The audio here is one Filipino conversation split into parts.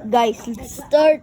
Guys, let's start.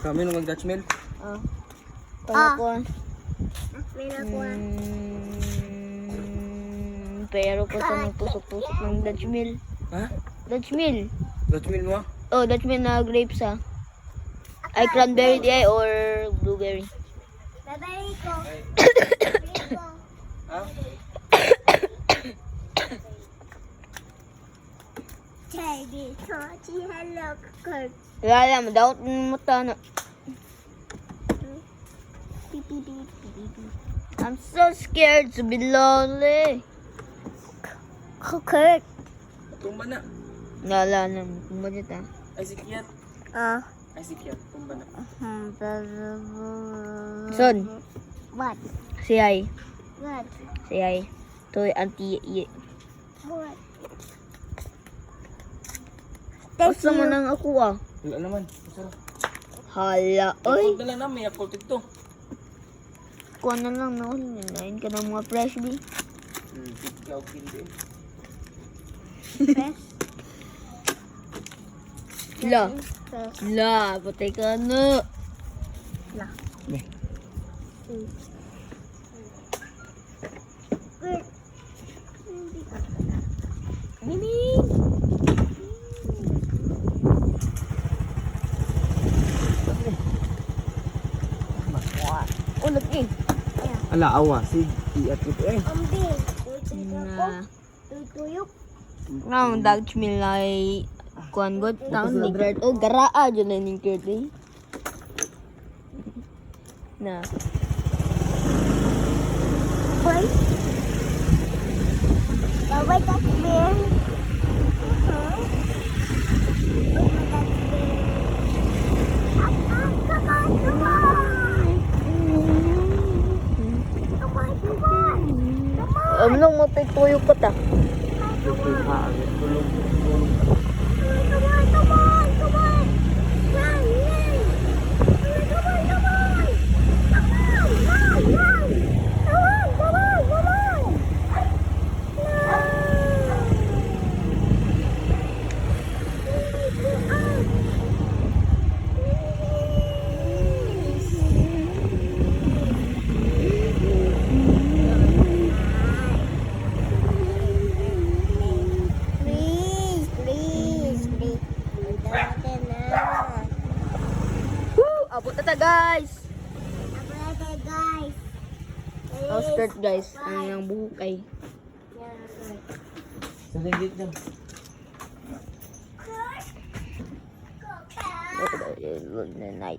Kami nung mag-Dutch mill. Pero ko sa nagtusok-tusok ng Dutch mill. Ha? Dutch mill. Dutch mill mo? Oh, Dutch mill na grapes ay cranberry di ay or blueberry. Babae ko. Ha? Teddy, Toti, hello, Kurt. Wala mo daw mo na. I'm so scared to be lonely. Kurt. Tumba na. Nala na mo dito. Ay si Kiat. Ay si Kiat. Tumba na. Son, What? si Ay. What? Si Ay. To auntie. What? Asa mo nang ako Wala naman. Masarap. Hala, oy. Yakult na lang namin. Yakult ito. Kuha na lang no. Ninain ka ng mga fresh bee. Ikaw hindi. Fresh? La, patay ka na. May. Kurt. Mining. Ulag eh. Ala, awa. Si Kiat ito eh. Ambing. Na. Tuyok. Ang Dutch mill ay kuan god taon ni Kurt. Oh, garaa dyan na ni Kurt eh. Na. Boy. Bawal ka bear. Nung mo tay tuyo pa ta. Abot na ta guys. Oh, skirt guys. Ang yung buhok ay. Sa linggit dyan. Night.